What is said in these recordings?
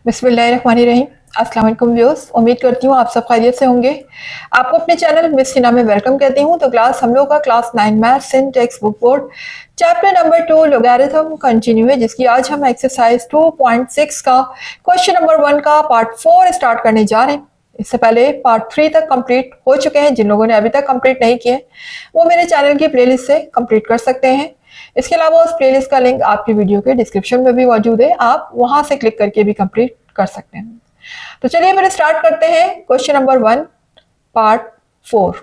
बिस्मिल्लाहिर्रहमानिर्रहीम। अस्सलाम वालेकुम व्यूअर्स, उम्मीद करती हूँ आप सब खैरियत से होंगे। आपको अपने चैनल मिस हिना में वेलकम कहती हूँ। तो क्लास हम लोग का क्लास 9 मैथ्स इन text book board chapter number 2 logarithm continue है, जिसकी आज हम एक्सरसाइज 2.6 का क्वेश्चन नंबर 1 का पार्ट 4 स्टार्ट करने जा रहे हैं। इससे पहले पार्ट 3 तक कंप्लीट हो चुके हैं। जिन लोगों ने अभी तक कंप्लीट नहीं किए वो मेरे चैनल की प्लेलिस्ट से कंप्लीट कर सकते हैं। इसके अलावा उस प्लेलिस्ट का लिंक आपकी वीडियो के डिस्क्रिप्शन में भी मौजूद है, आप वहां से क्लिक करके भी कंप्लीट कर सकते हैं। तो चलिए फिर स्टार्ट करते हैं क्वेश्चन नंबर 1 पार्ट 4।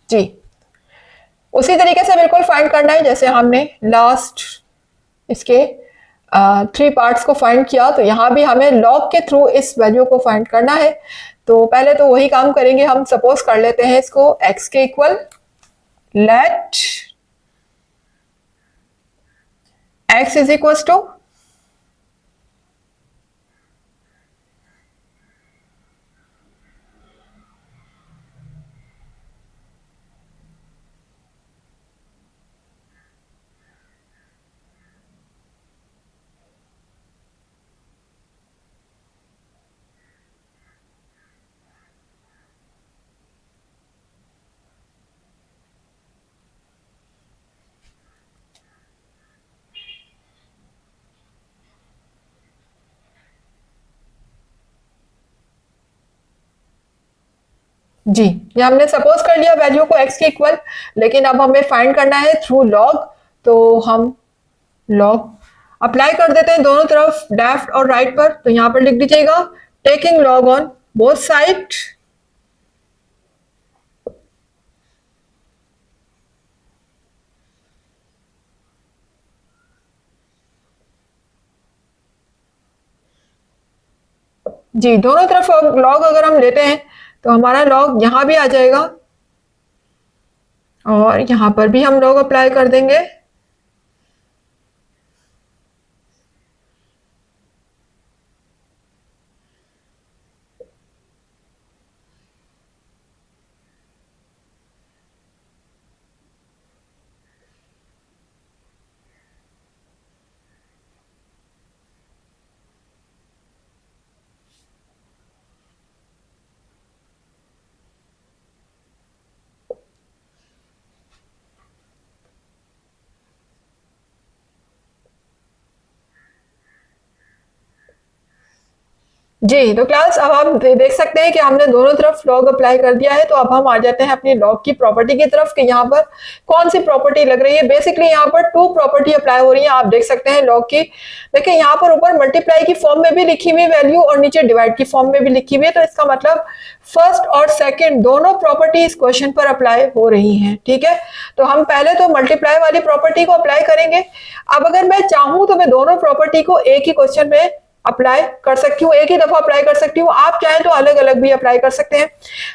जी, उसी तरीके से बिल्कुल फाइंड करना है जैसे हमने लास्ट इसके 3 पार्ट्स को फाइंड किया। तो यहां भी हमें लॉग के थ्रू इस वैल्यू को फाइंड करना है। तो पहले तो वही काम करेंगे, हम सपोज कर लेते हैं इसको x के equal, let x is equal to जी, ये हमने सपोज कर लिया वैल्यू को x के इक्वल, लेकिन अब हमें फाइंड करना है थ्रू लॉग। तो हम लॉग अप्लाई कर देते हैं दोनों तरफ, लेफ्ट और राइट पर। तो यहां पर लिख दीजिएगा taking log on both side. जी, दोनों तरफ लॉग अगर हम लेते हैं तो हमारा लॉग यहां भी आ जाएगा और यहां पर भी हम लॉग अप्लाई कर देंगे। जी, तो क्लास अब हम देख सकते हैं कि हमने दोनों तरफ लॉग अप्लाई कर दिया है। तो अब हम आ जाते हैं अपनी लॉग की प्रॉपर्टी की तरफ कि यहाँ पर कौन सी प्रॉपर्टी लग रही है। बेसिकली यहाँ पर 2 प्रॉपर्टी अप्लाई हो रही है, आप देख सकते हैं लॉग की। देखिए यहाँ पर ऊपर मल्टीप्लाई की फॉर्म में भी लिखी हुई वैल्यू और नीचे डिवाइड की फॉर्म में भी लिखी हुई है। तो इसका मतलब फर्स्ट और सेकेंड दोनों प्रॉपर्टी इस क्वेश्चन पर अप्लाई हो रही है। ठीक है, तो हम पहले तो मल्टीप्लाई वाली प्रॉपर्टी को अप्लाई करेंगे। अब अगर मैं चाहूं तो मैं दोनों प्रॉपर्टी को एक ही क्वेश्चन में अप्लाई कर सकती हूँ, एक ही दफा अप्लाई कर सकती हूँ। आप चाहें तो अलग अलग भी अप्लाई कर सकते हैं,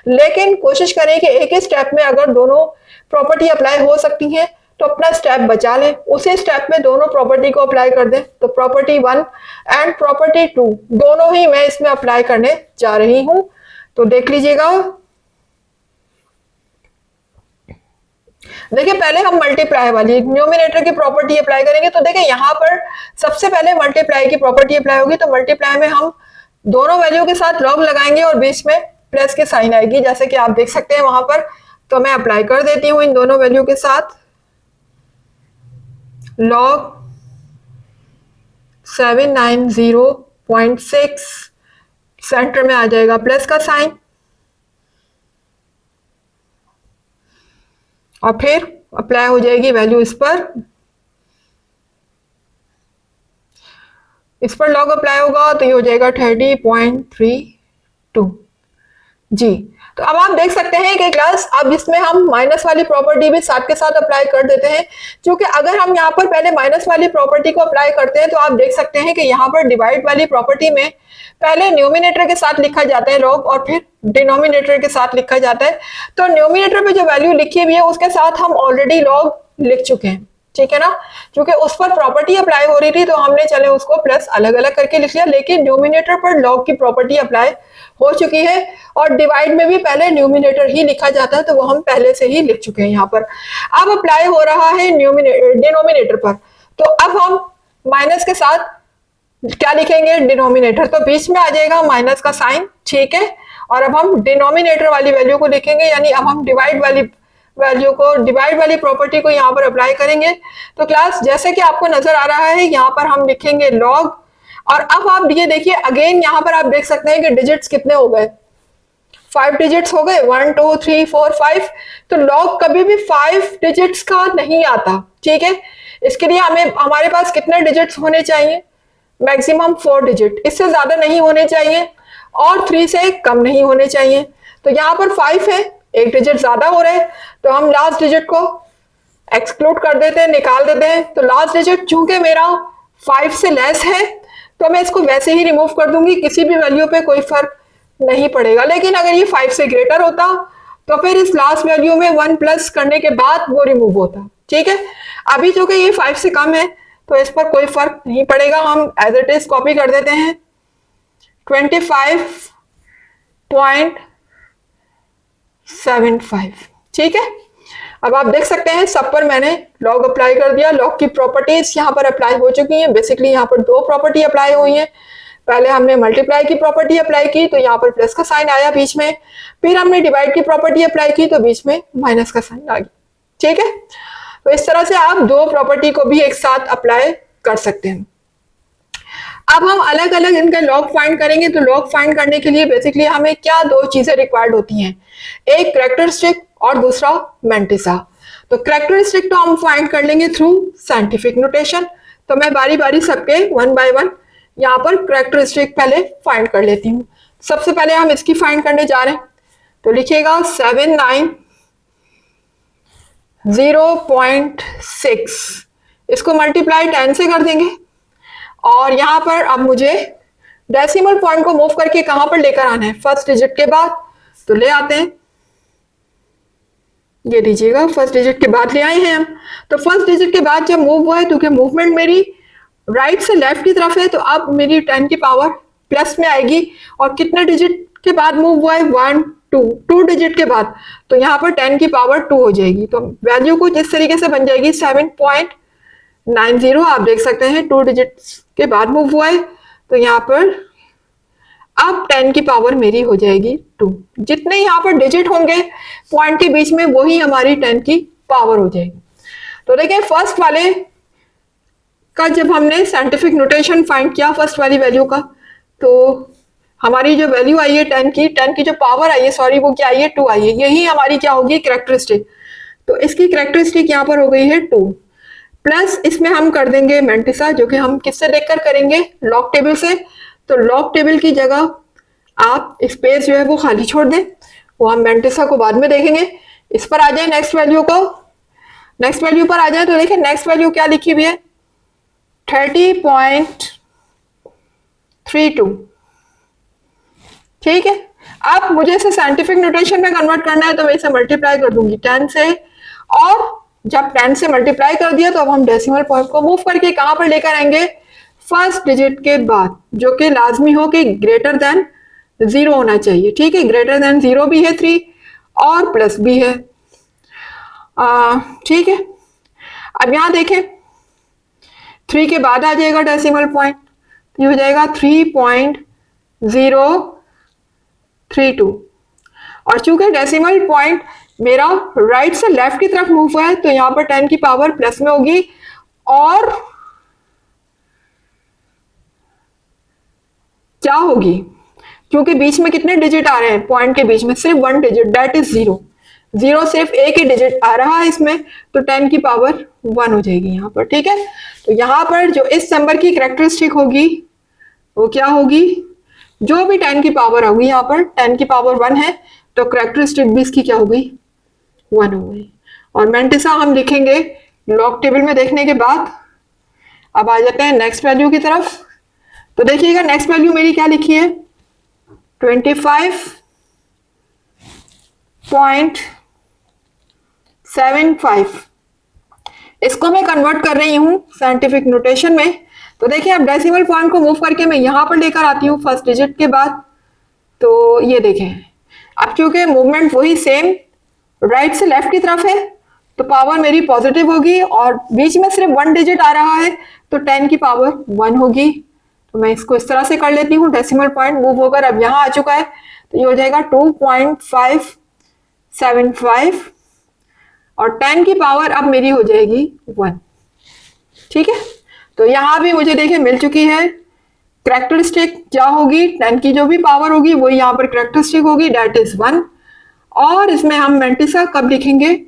लेकिन कोशिश करें कि एक ही स्टेप में अगर दोनों प्रॉपर्टी अप्लाई हो सकती हैं तो अपना स्टेप बचा लें, उसी स्टेप में दोनों प्रॉपर्टी को अप्लाई कर दें। तो प्रॉपर्टी 1 एंड प्रॉपर्टी 2 दोनों ही मैं इसमें अप्लाई करने जा रही हूं। तो देख लीजिएगा, देखिए पहले हम मल्टीप्लाई वाली न्यूमिनेटर की प्रॉपर्टी अप्लाई करेंगे। तो देखिए यहाँ पर सबसे पहले मल्टीप्लाई की प्रॉपर्टी अप्लाई होगी। तो मल्टीप्लाई में हम दोनों वैल्यू के साथ लॉग लगाएंगे और बीच में प्लस की साइन आएगी, जैसे कि आप देख सकते हैं वहां पर। तो मैं अप्लाई कर देती हूँ इन दोनों वैल्यू के साथ लॉग 790.6, सेंटर में आ जाएगा प्लस का साइन और फिर अप्लाई हो जाएगी वैल्यू इस पर लॉग अप्लाई होगा तो ये हो जाएगा 30.32। जी, तो अब आप देख सकते हैं कि क्लास अब इसमें हम माइनस वाली प्रॉपर्टी भी साथ के साथ अप्लाई कर देते हैं, क्योंकि अगर हम यहाँ पर पहले माइनस वाली प्रॉपर्टी को अप्लाई करते हैं तो आप देख सकते हैं कि यहाँ पर डिवाइड वाली प्रॉपर्टी में पहले न्यूमिनेटर के साथ लिखा जाता है लॉग और फिर डिनोमिनेटर के साथ लिखा जाता है। तो न्यूमिनेटर पे जो वैल्यू लिखी हुई है उसके साथ हम ऑलरेडी लॉग लिख चुके हैं, ठीक है ना। क्योंकि उस पर प्रॉपर्टी अप्लाई हो रही थी तो हमने चले उसको प्लस अलग अलग करके लिख लिया, लेकिन न्यूमिनेटर पर लॉग की प्रॉपर्टी अप्लाई हो चुकी है और डिवाइड में भी पहले न्यूमिनेटर ही लिखा जाता है, तो वो हम पहले से ही लिख चुके हैं। यहाँ पर अब अप्लाई हो रहा है डिनोमिनेटर पर। तो अब हम माइनस के साथ क्या लिखेंगे, डिनोमिनेटर, तो बीच में आ जाएगा माइनस का साइन, ठीक है। और अब हम डिनोमिनेटर वाली वैल्यू को लिखेंगे, यानी अब हम डिवाइड वाली वैल्यू को, डिवाइड वाली प्रॉपर्टी को यहाँ पर अप्लाई करेंगे। तो क्लास जैसे कि आपको नजर आ रहा है, यहाँ पर हम लिखेंगे लॉग, और अब आप ये देखिए अगेन यहाँ पर आप देख सकते हैं कि डिजिट्स कितने हो गए, 5 डिजिट्स हो गए, 1 2 3 4 5। तो लॉग कभी भी 5 डिजिट्स का नहीं आता, ठीक है। इसके लिए हमें, हमारे पास कितने डिजिट्स होने चाहिए, मैक्सिमम 4 डिजिट, इससे ज्यादा नहीं होने चाहिए और 3 से कम नहीं होने चाहिए। तो यहाँ पर 5 है, एक डिजिट ज्यादा हो रहा है, तो हम लास्ट डिजिट को एक्सक्लूड कर देते हैं, निकाल देते हैं। तो लास्ट डिजिट चूंकि मेरा 5 से लेस है, तो मैं इसको वैसे ही रिमूव कर दूंगी, किसी भी वैल्यू पे कोई फर्क नहीं पड़ेगा। लेकिन अगर ये 5 से ग्रेटर होता तो फिर इस लास्ट वैल्यू में 1 प्लस करने के बाद वो रिमूव होता, ठीक है। अभी चूंकि ये 5 से कम है तो इस पर कोई फर्क नहीं पड़ेगा, हम एज इट इज कॉपी कर देते हैं 25.75, ठीक है। अब आप देख सकते हैं सब पर मैंने लॉग अप्लाई कर दिया, लॉग की प्रॉपर्टीज यहाँ पर अप्लाई हो चुकी हैं। बेसिकली यहाँ पर 2 प्रॉपर्टी अप्लाई हुई हैं। पहले हमने मल्टीप्लाई की प्रॉपर्टी अप्लाई की तो यहाँ पर प्लस का साइन आया बीच में, फिर हमने डिवाइड की प्रॉपर्टी अप्लाई की तो बीच में माइनस का साइन आ गया, ठीक है। तो इस तरह से आप 2 प्रॉपर्टी को भी एक साथ अप्लाई कर सकते हैं। अब हम अलग अलग इनका लॉग फाइंड करेंगे। तो लॉग फाइंड करने के लिए बेसिकली हमें क्या 2 चीजें रिक्वायर्ड होती हैं, एक कैरेक्टरिस्टिक और दूसरा मैंटिसा। तो कैरेक्टरिस्टिक तो हम फाइंड कर लेंगे थ्रू साइंटिफिक नोटेशन। तो मैं बारी बारी सबके 1 बाय 1 यहाँ पर कैरेक्टरिस्टिक पहले फाइंड कर लेती हूँ। सबसे पहले हम इसकी फाइंड करने जा रहे हैं, तो लिखिएगा 790.6, इसको मल्टीप्लाई 10 से कर देंगे। और यहाँ पर अब मुझे डेसिमल पॉइंट को मूव करके कहां पर लेकर आना है, फर्स्ट डिजिट के बाद। तो ले आते हैं, ये लीजिएगा फर्स्ट डिजिट के बाद ले आए हैं हम। तो फर्स्ट डिजिट के बाद जब मूव हुआ है, क्योंकि मूवमेंट मेरी राइट से लेफ्ट की तरफ है, तो अब मेरी 10 की पावर प्लस में आएगी। और कितने डिजिट के बाद मूव हुआ है, 1 2 डिजिट के बाद, तो यहाँ पर 10 की पावर 2 हो जाएगी। तो वैल्यू कुछ इस तरीके से बन जाएगी 7.90। आप देख सकते हैं 2 डिजिट्स के बाद मूव हुआ है, तो यहाँ पर अब 10 की पावर मेरी हो जाएगी 2। जितने यहाँ पर डिजिट होंगे पॉइंट के बीच में, वही हमारी 10 की पावर हो जाएगी। तो देखिए फर्स्ट वाले का जब हमने साइंटिफिक नोटेशन फाइंड किया फर्स्ट वाली वैल्यू का, तो हमारी जो वैल्यू आई है 10 की जो पावर आई है, सॉरी वो क्या आई है, 2 आई है। यही हमारी क्या होगी, कैरेक्टरिस्टिक। तो इसकी कैरेक्टरिस्टिक यहाँ पर हो गई है 2, प्लस इसमें हम कर देंगे मैंटिसा, जो कि हम किससे देखकर करेंगे, लॉग टेबल से। तो लॉग टेबल की जगह आप स्पेस जो है वो खाली छोड़ दें, वो हम मैंटिसा को बाद में देखेंगे। इस पर आ जाए, नेक्स्ट वैल्यू को, नेक्स्ट वैल्यू पर आ जाए। तो देखिए नेक्स्ट वैल्यू क्या लिखी हुई है, 30.32, ठीक है। अब मुझे इसे साइंटिफिक नोटेशन में कन्वर्ट करना है, तो मैं इसे मल्टीप्लाई कर दूंगी 10 से। और जब 10 से मल्टीप्लाई कर दिया, तो अब हम डेसिमल पॉइंट को मूव करके कहां पर लेकर आएंगे, फर्स्ट डिजिट के बाद, जो कि लाजमी हो कि ग्रेटर देन 0 होना चाहिए, ठीक है। ग्रेटर देन 0 भी है 3 और प्लस भी है, ठीक है। अब यहां देखें 3 के बाद आ जाएगा डेसिमल पॉइंट, ये हो जाएगा 3.032। और चूंकि डेसिमल पॉइंट मेरा राइट से लेफ्ट की तरफ मूव हुआ है, तो यहां पर 10 की पावर प्लस में होगी। और क्या होगी, क्योंकि बीच में कितने डिजिट आ रहे हैं, पॉइंट के बीच में सिर्फ 1 डिजिट, दैट इज 0। 0 सिर्फ एक ही डिजिट आ रहा है इसमें, तो 10 की पावर 1 हो जाएगी यहाँ पर, ठीक है। तो यहाँ पर जो इस नंबर की कैरेक्टरिस्टिक होगी वो क्या होगी, जो भी 10 की पावर होगी, यहाँ पर 10 की पावर 1 है, तो कैरेक्टरिस्टिक भी इसकी क्या हो गई, 1 हो गई। और मैंटिसा हम लिखेंगे लॉग टेबल में देखने के बाद। अब आ जाते हैं नेक्स्ट वैल्यू की तरफ। तो देखिएगा नेक्स्ट वैल्यू मेरी क्या लिखी है, 25.75। इसको मैं कन्वर्ट कर रही हूं साइंटिफिक नोटेशन में। तो देखिए अब डेसिमल पॉइंट को मूव करके मैं यहां पर लेकर आती हूँ फर्स्ट डिजिट के बाद। तो ये देखें, अब क्योंकि मूवमेंट वही सेम राइट से लेफ्ट की तरफ है, तो पावर मेरी पॉजिटिव होगी। और बीच में सिर्फ 1 डिजिट आ रहा है, तो 10 की पावर 1 होगी। तो तो मैं इसको इस तरह से कर लेती हूँ, डेसिमल पॉइंट मूव होकर अब यहाँ आ चुका है, तो ये हो जाएगा 2.575 और 10 की पावर अब मेरी हो जाएगी 1। ठीक है, तो यहाँ भी मुझे देखिए मिल चुकी है। कैरेक्टरिस्टिक क्या होगी, 10 की जो भी पावर होगी वो यहाँ पर कैरेक्टरिस्टिक होगी, डेट इज 1। और इसमें हम मेंटिसा कब लिखेंगे,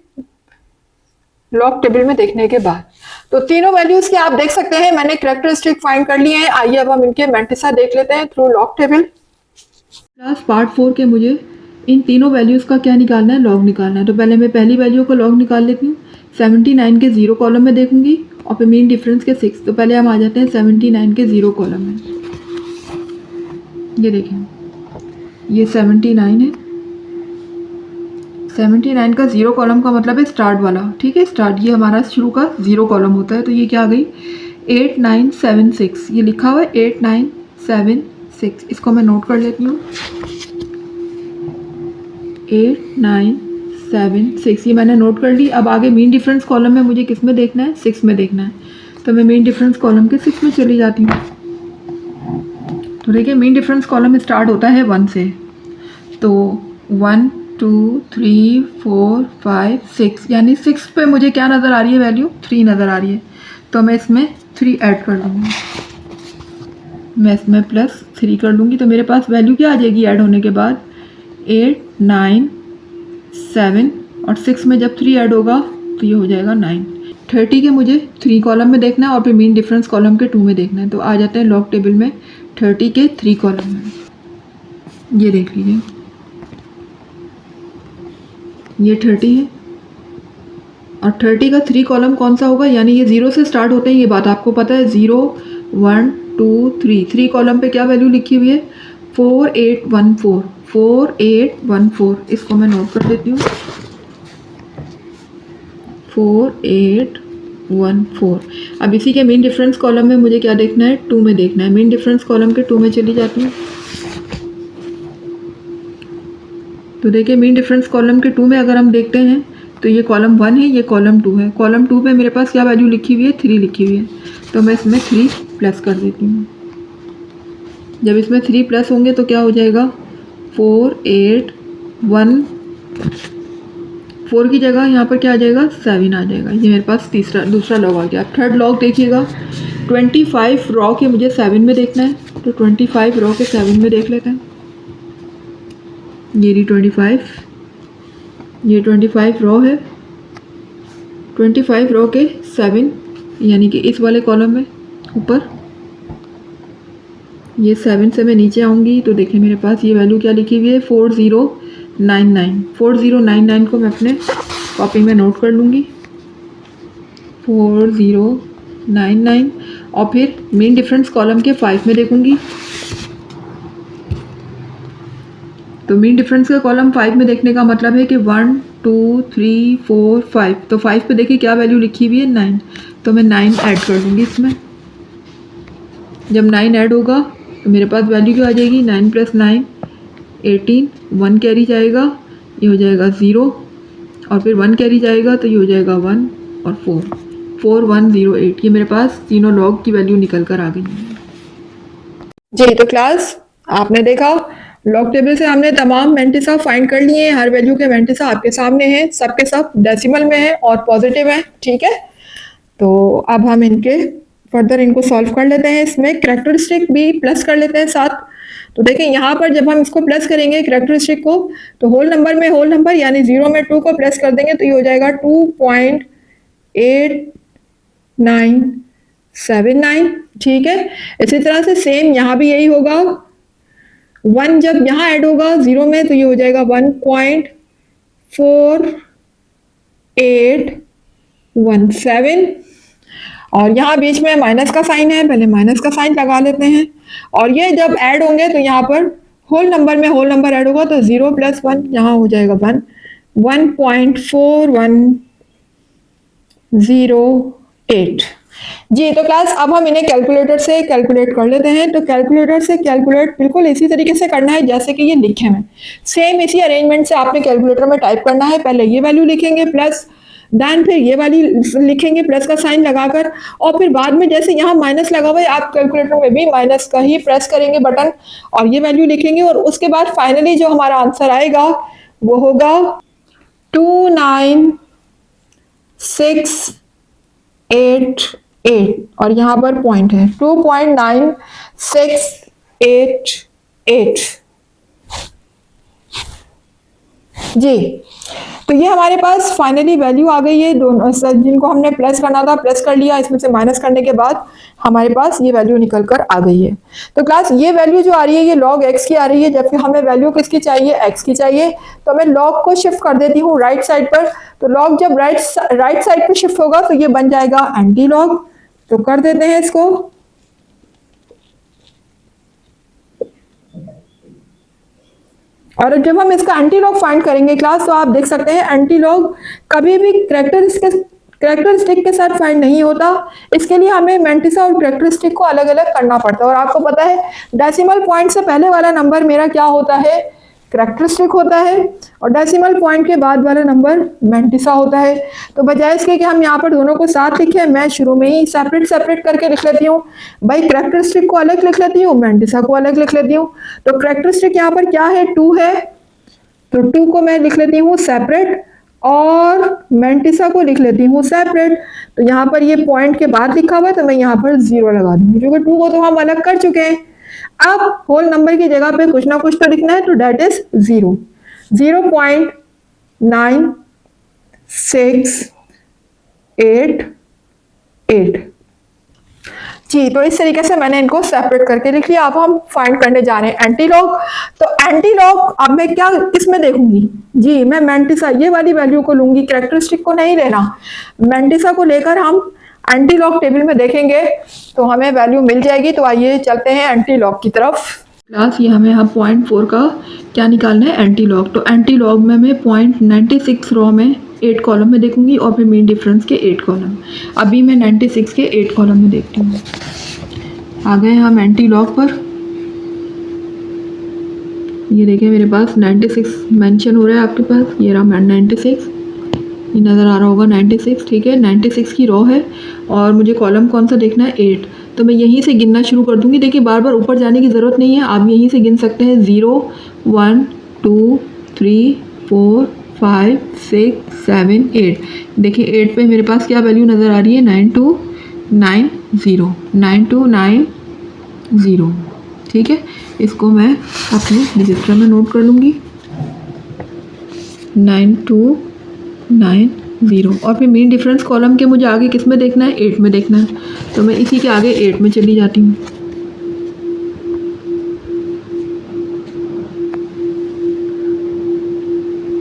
लॉग टेबल में देखने के बाद। तो तीनों वैल्यूज के आप देख सकते हैं मैंने कैरेक्टरिस्टिक फाइंड कर लिए हैं। आइए अब हम इनके मेंटिसा देख लेते हैं through log table. Class part 4 के मुझे इन तीनों वैल्यूज़ का क्या निकालना है, लॉग निकालना है। तो पहले मैं पहली वैल्यू को लॉग निकाल लेती हूँ। 79 के 0 कॉलम में देखूंगी और फिर मीन डिफरेंस के 6। तो पहले हम आ जाते हैं 79 के 0 कॉलम में। ये देखें, ये 79 है। 79 का 0 कॉलम का मतलब है स्टार्ट वाला। ठीक है, स्टार्ट ये हमारा शुरू का 0 कॉलम होता है। तो ये क्या आ गई 8976, ये लिखा हुआ है 8976। इसको मैं नोट कर लेती हूँ, 8976 ये मैंने नोट कर ली। अब आगे मीन डिफरेंस कॉलम में मुझे किस में देखना है, 6 में देखना है। तो मैं मीन डिफरेंस कॉलम के 6 में चली जाती हूँ। तो देखिए मीन डिफरेंस कॉलम स्टार्ट होता है 1 से। तो 1 2 3 4 5 6, यानी 6 पे मुझे क्या नज़र आ रही है, वैल्यू 3 नज़र आ रही है। तो मैं इसमें 3 ऐड कर लूँगी, मैं इसमें +3 कर लूँगी। तो मेरे पास वैल्यू क्या आ जाएगी ऐड होने के बाद, 8 9 7 और 6 में जब 3 ऐड होगा तो ये हो जाएगा 9। 30 के मुझे 3 कॉलम में देखना है और फिर मीन डिफरेंस कॉलम के 2 में देखना है। तो आ जाते हैं लॉग टेबल में 30 के 3 कॉलम में। ये देख लीजिए, ये 30 है और 30 का 3 कॉलम कौन सा होगा, यानी ये 0 से स्टार्ट होते हैं, ये बात आपको पता है। 0 1 2 3, 3 कॉलम पे क्या वैल्यू लिखी हुई है, 4814 4814। इसको मैं नोट कर देती हूँ, 4814। अब इसी के मीन डिफरेंस कॉलम में मुझे क्या देखना है, 2 में देखना है। मीन डिफरेंस कॉलम के 2 में चली जाती हूँ। तो देखिए मीन डिफरेंस कॉलम के 2 में अगर हम देखते हैं तो ये कॉलम 1 है, ये कॉलम 2 है। कॉलम 2 पे मेरे पास क्या वैल्यू लिखी हुई है, 3 लिखी हुई है। तो मैं इसमें 3 प्लस कर देती हूँ। जब इसमें 3 प्लस होंगे तो क्या हो जाएगा, 4 की जगह यहाँ पर क्या आ जाएगा, 7 आ जाएगा। ये मेरे पास दूसरा लॉग आ गया। अब थर्ड लॉग देखिएगा, 25 रॉ के मुझे 7 में देखना है। तो 25 रॉ के 7 में देख लेते हैं। ये रही 25, ये 25 रॉ है। 25 रॉ के 7 यानी कि इस वाले कॉलम में ऊपर, ये 7 से मैं नीचे आऊँगी तो देखिए मेरे पास ये वैल्यू क्या लिखी हुई है, 4099। 4099 को मैं अपने कॉपी में नोट कर लूँगी, 4099। और फिर मेन डिफरेंस कॉलम के 5 में देखूँगी। तो मीन डिफरेंस का कॉलम 5 में देखने का मतलब है कि 1 2 3 4 5। तो 5 पे देखिए क्या वैल्यू लिखी हुई है, 9। तो मैं 9 ऐड कर दूँगी इसमें। जब 9 ऐड होगा तो मेरे पास वैल्यू क्या आ जाएगी, 9 + 9 18, 1 कैरी जाएगा, ये हो जाएगा 0 और फिर 1 कैरी जाएगा तो ये हो जाएगा 1 और 4, 4108। ये मेरे पास तीनों लॉग की वैल्यू निकल कर आ गई है। जी, तो क्लास आपने देखा लॉग टेबल से हमने तमाम मेंटिसा फाइंड कर लिए हैं। हर वैल्यू के मेंटिसा आपके सामने हैं, सबके सब डेसिमल में है और पॉजिटिव है। ठीक है, तो अब हम इनके फर्दर इनको सॉल्व कर लेते हैं। इसमें कैरेक्टरिस्टिक भी प्लस कर लेते हैं साथ। तो देखें यहाँ पर जब हम इसको प्लस करेंगे कैरेक्टरिस्टिक को, तो होल नंबर में होल नंबर यानी 0 में 2 को प्लस कर देंगे तो ये हो जाएगा 2.8979। ठीक है, इसी तरह से सेम यहाँ भी यही होगा। 1 जब यहाँ ऐड होगा 0 में तो ये हो जाएगा 1.4817 और यहाँ बीच में माइनस का साइन है, पहले माइनस का साइन लगा लेते हैं। और ये जब ऐड होंगे तो यहाँ पर होल नंबर में होल नंबर ऐड होगा तो 0 + 1 यहाँ हो जाएगा 1, 1.4108। जी, तो क्लास अब हम इन्हें कैलकुलेटर से कैलकुलेट कर लेते हैं। तो कैलकुलेटर से कैलकुलेट बिल्कुल इसी तरीके से करना है जैसे कि ये लिखे हैं। सेम इसी अरेंजमेंट से आपने कैलकुलेटर में टाइप करना है। पहले ये वैल्यू लिखेंगे प्लस देन फिर ये वाली लिखेंगे प्लस का साइन लगाकर, और फिर बाद में जैसे यहाँ माइनस लगा हुआ है आप कैलकुलेटर में भी माइनस का ही प्रेस करेंगे बटन और ये वैल्यू लिखेंगे, और उसके बाद फाइनली जो हमारा आंसर आएगा वो होगा 29688 और यहाँ पर पॉइंट है 2.9688 जी। तो ये हमारे पास फाइनली वैल्यू आ गई है, दोनों जिनको हमने प्लस करना था प्लस कर लिया, इसमें से माइनस करने के बाद हमारे पास ये वैल्यू निकल कर आ गई है। तो क्लास ये वैल्यू जो आ रही है ये log x की आ रही है, जबकि हमें वैल्यू किसकी चाहिए, x की चाहिए। तो मैं log को शिफ्ट कर देती हूँ राइट साइड पर, तो log जब राइट साइड पर शिफ्ट होगा तो ये बन जाएगा एंटी log। तो कर देते हैं इसको, और जब हम इसका एंटी लॉग फाइंड करेंगे क्लास तो आप देख सकते हैं एंटी लॉग कभी भी कैरेक्टरिस्टिक के साथ फाइंड नहीं होता, इसके लिए हमें मैंटिसा और कैरेक्टरिस्टिक को अलग अलग करना पड़ता है। और आपको पता है डेसिमल पॉइंट से पहले वाला नंबर मेरा क्या होता है, कैरेक्टरिस्टिक होता है, और डेसिमल पॉइंट के बाद वाला नंबर मैंटिसा होता है। तो बजाय इसके कि हम यहाँ पर दोनों को साथ लिखें, मैं शुरू में ही सेपरेट करके लिख लेती हूँ। भाई कैरेक्टरिस्टिक को अलग लिख लेती हूँ, मैंटिसा को अलग लिख लेती हूँ। तो कैरेक्टरिस्टिक यहाँ पर क्या है, 2 है, तो 2 को मैं लिख लेती हूँ सेपरेट और मैंटिसा को लिख लेती हूँ सेपरेट। तो यहाँ पर ये पॉइंट के बाद लिखा हुआ है तो मैं यहाँ पर 0 लगा दूंगी, क्योंकि 2 को तो हम अलग कर चुके हैं। अब होल नंबर की जगह पे कुछ ना कुछ तो लिखना है, तो डेट इज 0, 0.9688 जी। तो इस तरीके से मैंने इनको सेपरेट करके लिख लिया। अब हम फाइंड करने जा रहे हैं एंटी लॉग। तो एंटी लॉग अब मैं क्या किसमें देखूंगी जी, मैं मैंटिसा ये वाली वैल्यू को लूंगी, कैरेक्टरिस्टिक को नहीं लेना, मैंटिसा को लेकर हम एंटी लॉग टेबल में देखेंगे तो हमें वैल्यू मिल जाएगी। तो आइए चलते हैं एंटी लॉग की तरफ। क्लास ये हमें यहाँ 0.4 का क्या निकालना है, एंटी लॉग। तो एंटी लॉग में मैं 0.96 रो में 8 कॉलम में देखूंगी और फिर मीन डिफरेंस के 8 कॉलम। अभी मैं 96 के 8 कॉलम में देखती हूँ। आ गए हम एंटी लॉग पर, ये देखिए मेरे पास 96 मेंशन हो रहा है आपके पास, ये रहा 96, ये नज़र आ रहा होगा 96, ठीक है। 96 की रो है और मुझे कॉलम कौन सा देखना है, 8। तो मैं यहीं से गिनना शुरू कर दूंगी। देखिए बार बार ऊपर जाने की ज़रूरत नहीं है, आप यहीं से गिन सकते हैं। 0 1 2 3 4 5 6 7 8। देखिए 8 पे मेरे पास क्या वैल्यू नज़र आ रही है, 9290, 9290, ठीक है। इसको मैं अपने रजिस्टर में नोट कर लूँगी, 9290। और फिर मीन डिफरेंस कॉलम के मुझे आगे किस में देखना है, 8 में देखना है। तो मैं इसी के आगे 8 में चली जाती हूँ।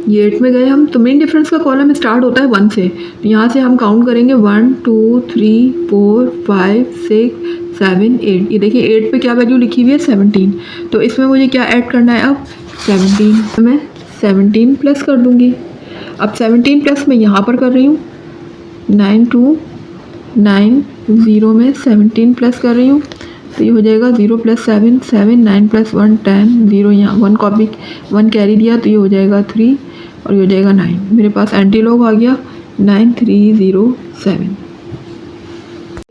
ये 8 में गए हम। तो मेन डिफरेंस का कॉलम स्टार्ट होता है 1 से, तो यहाँ से हम काउंट करेंगे 1 2 3 4 5 6 7 8। ये देखिए 8 पे क्या वैल्यू लिखी हुई है, 17। तो इसमें मुझे क्या ऐड करना है अब, 17। तो मैं 17 प्लस कर दूँगी। अब 17 प्लस मैं यहाँ पर कर रही हूँ, 9290 में 17 प्लस कर रही हूँ। तो ये हो जाएगा 0 + 7 7, 9 + 1 10, 0 यहाँ 1 कॉपी 1 कैरी दिया तो ये हो जाएगा 3 और ये हो जाएगा 9। मेरे पास एंटी लॉग आ गया 9307।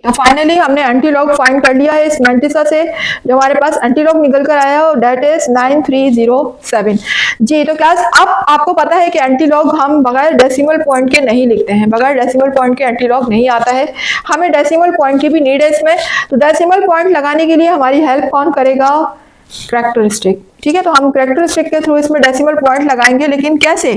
तो फाइनली हमने एंटी लॉग फाइंड कर लिया है इस मैंटिसा से, जो हमारे पास एंटी लॉग निकल कर आया है डेट इज 9307 जी। तो क्लास अब आपको पता है कि एंटी लॉग हम बगैर डेसिमल पॉइंट के नहीं लिखते हैं, बगैर डेसिमल पॉइंट के एंटी लॉग नहीं आता है, हमें डेसिमल पॉइंट की भी नीड है इसमें। तो डेसिमल पॉइंट लगाने के लिए हमारी हेल्प कौन करेगा, कैरेक्टरिस्टिक, ठीक है। तो हम कैरेक्टरिस्टिक के थ्रू इसमें डेसिमल पॉइंट लगाएंगे, लेकिन कैसे,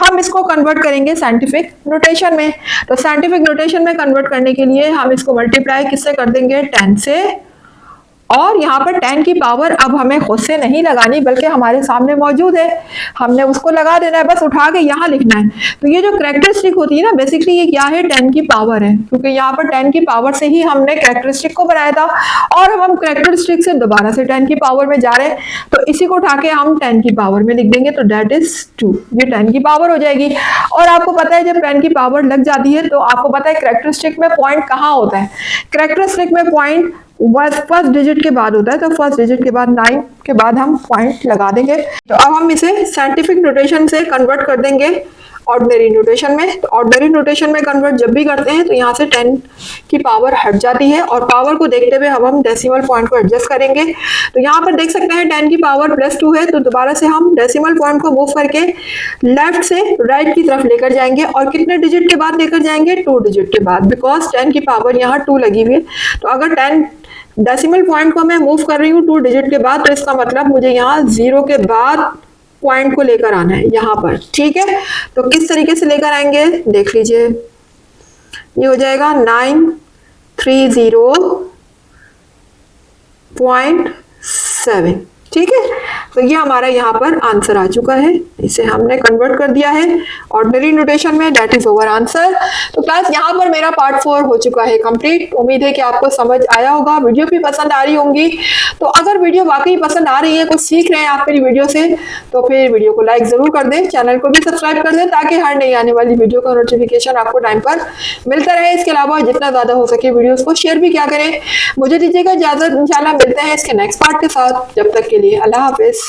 हम इसको कन्वर्ट करेंगे साइंटिफिक नोटेशन में। तो साइंटिफिक नोटेशन में कन्वर्ट करने के लिए हम इसको मल्टीप्लाई किससे कर देंगे, 10 से। और यहाँ पर 10 की पावर अब हमें खुद से नहीं लगानी, बल्कि हमारे सामने मौजूद है, हमने उसको लगा देना है, बस उठा के यहाँ लिखना है। तो ये जो कैरेक्टरिस्टिक होती है ना, बेसिकली ये क्या है, 10 की पावर है, क्योंकि यहाँ पर 10 की पावर से ही हमने कैरेक्टरिस्टिक को बनाया था, और हम कैरेक्टरिस्टिक से दोबारा से 10 की पावर में जा रहे हैं, तो इसी को उठा के हम 10 की पावर में लिख देंगे, तो डेट इज 2, ये 10 की पावर हो जाएगी। और आपको पता है जब 10 की पावर लग जाती है तो आपको पता है कैरेक्टरिस्टिक में पॉइंट कहाँ होता है, कैरेक्टरिस्टिक में पॉइंट फर्स्ट डिजिट के बाद होता है, तो फर्स्ट डिजिट के बाद 9 के बाद हम पॉइंट लगा देंगे। तो अब हम इसे साइंटिफिक नोटेशन से कन्वर्ट कर देंगे ऑर्डिनरी नोटेशन में। तो ऑर्डिनरी नोटेशन में कन्वर्ट जब भी करते हैं तो यहाँ से 10 की पावर हट जाती है और पावर को देखते हुए अब हम डेसिमल पॉइंट को एडजस्ट करेंगे। तो यहाँ पर देख सकते हैं 10 की पावर +2 है, तो दोबारा से हम डेसिमल पॉइंट को मूव करके लेफ्ट से राइट की तरफ लेकर जाएंगे और कितने डिजिट के बाद लेकर जाएंगे, 2 डिजिट के बाद, बिकॉज 10 की पावर यहाँ 2 लगी हुई है। तो अगर 10 डेसिमल पॉइंट को मैं मूव कर रही हूँ 2 डिजिट के बाद, तो इसका मतलब मुझे यहाँ 0 के बाद पॉइंट को लेकर आना है यहाँ पर, ठीक है। तो किस तरीके से लेकर आएंगे देख लीजिए, ये हो जाएगा 930.7, ठीक है। तो ये हमारा यहाँ पर आंसर आ चुका है, इसे हमने कन्वर्ट कर दिया है ऑर्डिनरी नोटेशन में, दैट इज ओवर आंसर। तो क्लास यहाँ पर मेरा पार्ट 4 हो चुका है कंप्लीट। उम्मीद है कि आपको समझ आया होगा, वीडियो भी पसंद आ रही होंगी। तो अगर वीडियो वाकई पसंद आ रही है, कुछ सीख रहे हैं आप मेरी वीडियो से, तो फिर वीडियो को लाइक जरूर कर दें, चैनल को भी सब्सक्राइब कर दें, ताकि हर नई आने वाली वीडियो का नोटिफिकेशन आपको टाइम पर मिलता रहे। इसके अलावा जितना ज्यादा हो सके वीडियोस को शेयर भी क्या करें। मुझे दीजिएगा इजाजत, इंशाल्लाह मिलते हैं इसके नेक्स्ट पार्ट के साथ। जब तक के लिए अल्लाह हाफिज।